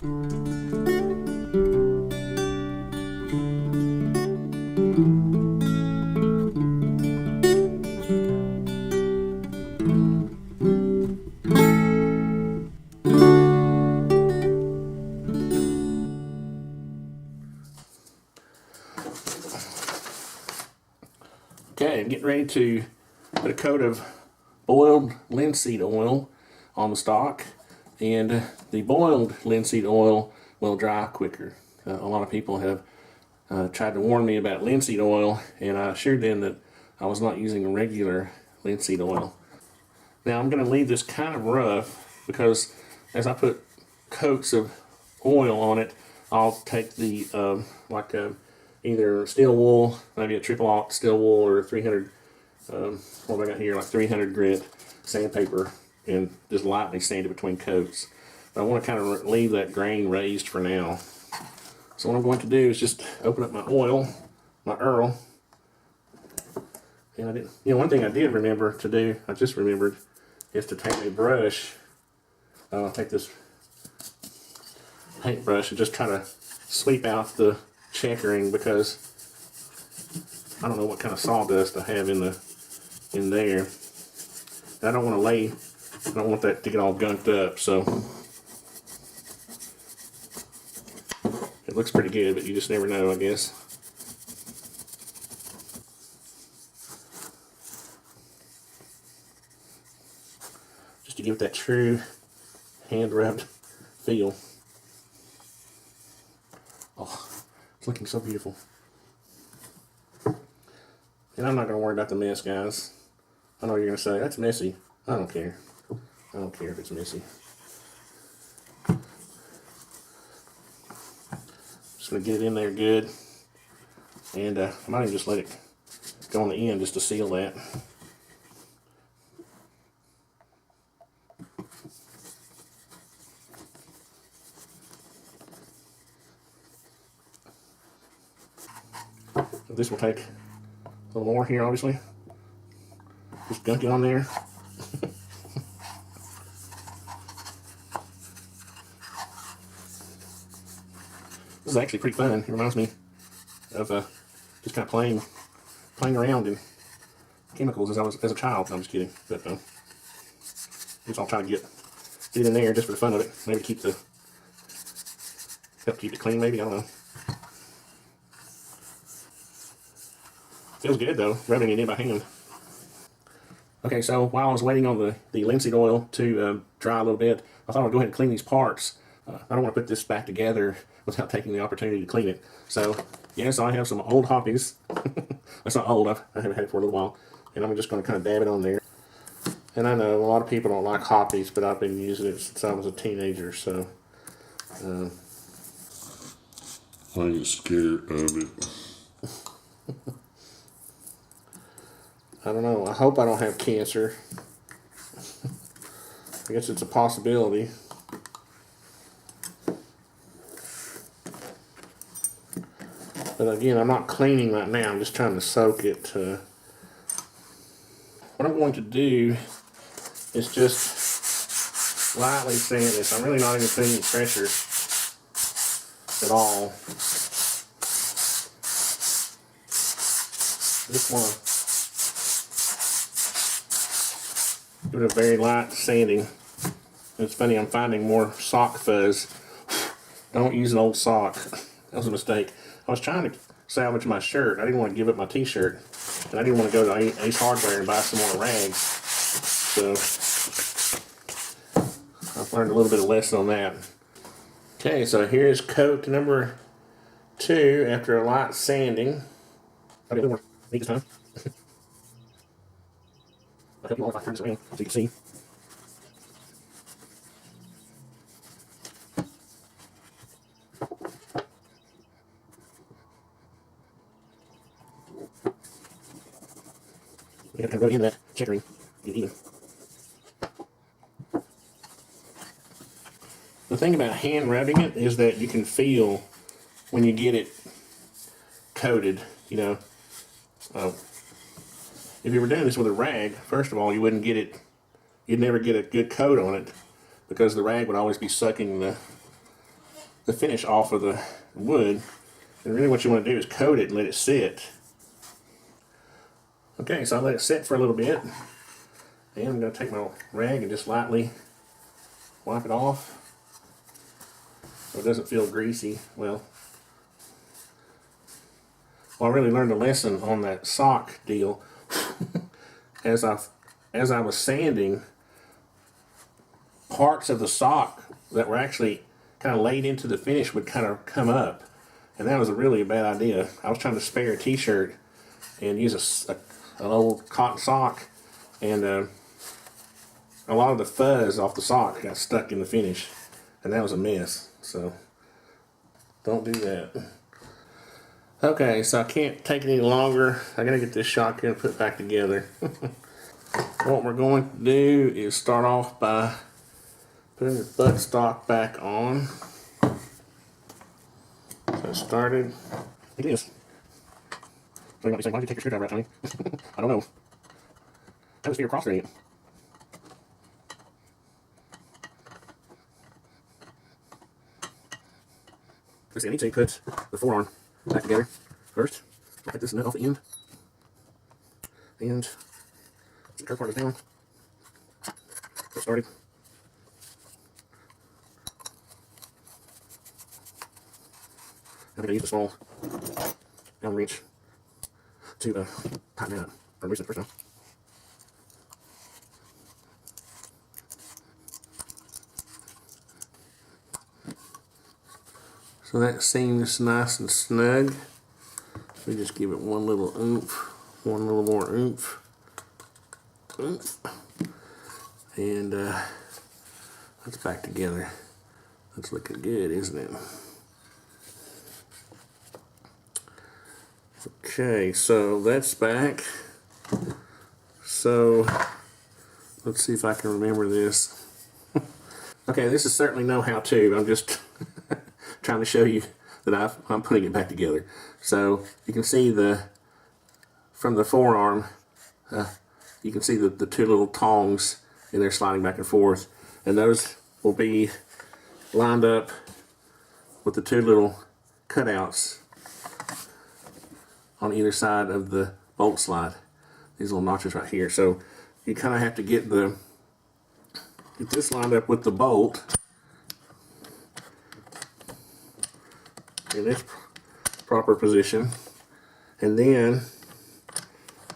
Okay, I'm getting ready to put a coat of boiled linseed oil on the stock, and the boiled linseed oil will dry quicker. A lot of people have tried to warn me about linseed oil, and I assured them that I was not using regular linseed oil. Now I'm going to leave this kind of rough because as I put coats of oil on it, I'll take the either steel wool, maybe a triple aught steel wool, or 300, what have I got here, like 300 grit sandpaper, and just lightly sand it between coats. But I want to kind of leave that grain raised for now. So what I'm going to do is just open up my oil, my Earl, and I did, one thing I did remember to do, I just remembered, is to take a brush. I'll take this paintbrush and just try to sweep out the checkering, because I don't know what kind of sawdust I have in there. And I don't want that to get all gunked up, so it looks pretty good, but you just never know, I guess. Just to give it that true hand rubbed feel. Oh, it's looking so beautiful. And I'm not going to worry about the mess, guys. I know you're going to say, that's messy. I don't care. I don't care if it's messy. Just going to get it in there good. And I might even just let it go on the end just to seal that. This will take a little more here, obviously. Just gunk it on there. This is actually pretty fun. It reminds me of just kind of playing around in chemicals as a child. No, I'm just kidding. But I guess I'll try to get it in there just for the fun of it. Maybe help keep it clean. Maybe, I don't know. Feels good though, rubbing it in by hand. Okay, so while I was waiting on the linseed oil to dry a little bit, I thought I'd go ahead and clean these parts. I don't want to put this back together without taking the opportunity to clean it. So, yes, I have some old hoppies. That's not old, I haven't had it for a little while. And I'm just going to kind of dab it on there. And I know a lot of people don't like hoppies, but I've been using it since I was a teenager, so. I get scared of it. I don't know. I hope I don't have cancer. I guess it's a possibility. But again, I'm not cleaning right now. I'm just trying to soak it. What I'm going to do is just lightly sand this. I'm really not even putting any pressure at all. Just want to give it a very light sanding. It's funny, I'm finding more sock fuzz. Don't use an old sock. That was a mistake. I was trying to salvage my shirt. I didn't want to give up my t-shirt. And I didn't want to go to Ace Hardware and buy some more rags. So I've learned a little bit of lesson on that. Okay, so here's coat number 2 after a light sanding. I'll do a little more neat this time. I'll help you all if I turn this around so you can see. We have to go into that checkering, get even. The thing about hand rubbing it is that you can feel when you get it coated, you know. If you were doing this with a rag, first of all, you wouldn't get it, you'd never get a good coat on it because the rag would always be sucking the the finish off of the wood. And really what you want to do is coat it and let it sit. Okay, so I let it sit for a little bit. And I'm going to take my rag and just lightly wipe it off so it doesn't feel greasy. Well, I really learned a lesson on that sock deal. as I was sanding, parts of the sock that were actually kind of laid into the finish would kind of come up, and that was really a bad idea. I was trying to spare a t-shirt and use an old cotton sock, and a lot of the fuzz off the sock got stuck in the finish, and that was a mess. So don't do that. Okay, so I can't take it any longer. I gotta get this shotgun put back together. What we're going to do is start off by putting the buttstock back on. So it started. It is. So you might be saying, why did you take your screwdriver out, Tony? I don't know. I just figure cross threading it. Let's see, I need to put the forearm back together first. I'll cut this nut off the end. And the curved part is down. Get started. I'm going to use the small Allen wrench to tighten it up, or loosen it first time. So that seems nice and snug. We just give it one little oomph, one little more oomph. And that's back together. That's looking good, isn't it? Okay, so that's back. So let's see if I can remember this. Okay, this is certainly no how-to. I'm just trying to show you that I'm putting it back together. So you can see from the forearm, you can see the two little tongs, and they're sliding back and forth, and those will be lined up with the two little cutouts on either side of the bolt slide. These little notches right here. So you kind of have to get this lined up with the bolt in its proper position, and then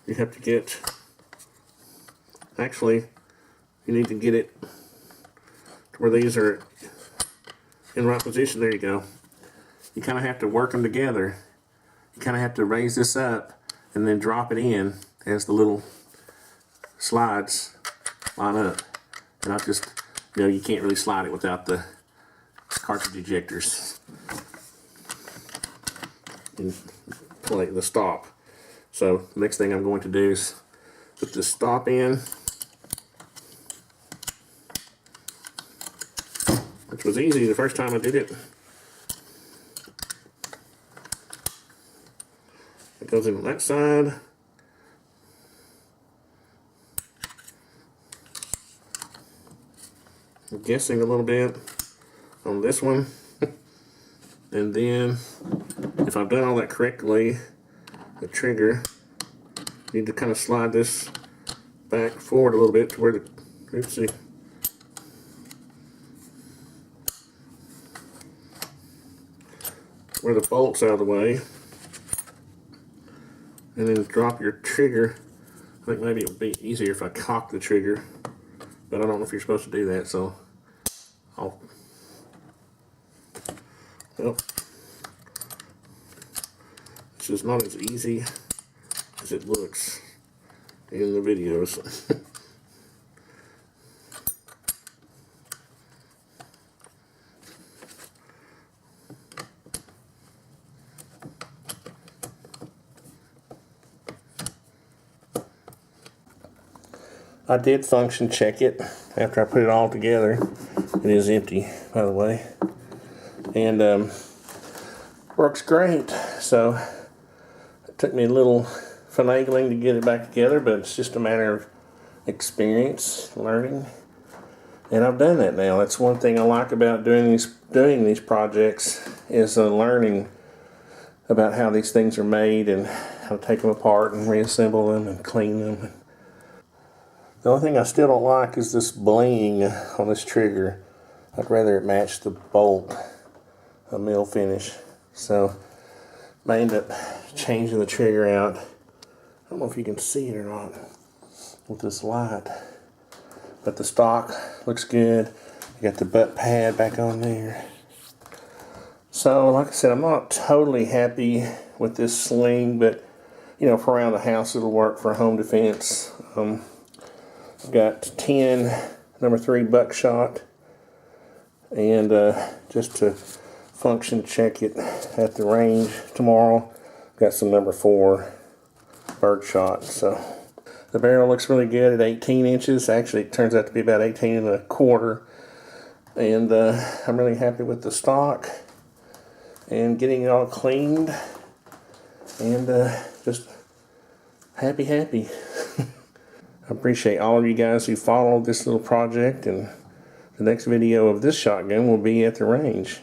you have to get, actually you need to get it to where these are in the right position. There you go. You kind of have to work them together. You kind of have to raise this up and then drop it in as the little slides line up. And I just, you can't really slide it without the cartridge ejectors and play the stop. So the next thing I'm going to do is put the stop in, which was easy the first time I did it. It goes in on that side. I'm guessing a little bit on this one. And then, if I've done all that correctly, the trigger, you need to kind of slide this back forward a little bit to where let's see. Where the bolt's out of the way. And then drop your trigger. I think maybe it would be easier if I cock the trigger, but I don't know if you're supposed to do that, so well, this is not as easy as it looks in the videos. I did function check it after I put it all together. It is empty, by the way, and works great. So it took me a little finagling to get it back together, but it's just a matter of experience, learning, And I've done that now. That's one thing I like about doing these projects is learning about how these things are made and how to take them apart and reassemble them and clean them. The only thing I still don't like is this bling on this trigger. I'd rather it match the bolt, a mill finish. So I end up changing the trigger out. I don't know if you can see it or not with this light, but the stock looks good. You got the butt pad back on there. So like I said, I'm not totally happy with this sling, but you know, for around the house it'll work for home defense. I've got 10 number 3 buckshot, and just to function check it at the range tomorrow, got some number 4 birdshot. So the barrel looks really good at 18 inches. Actually, it turns out to be about 18 1/4, and I'm really happy with the stock and getting it all cleaned, and just happy. I appreciate all of you guys who followed this little project, and the next video of this shotgun will be at the range.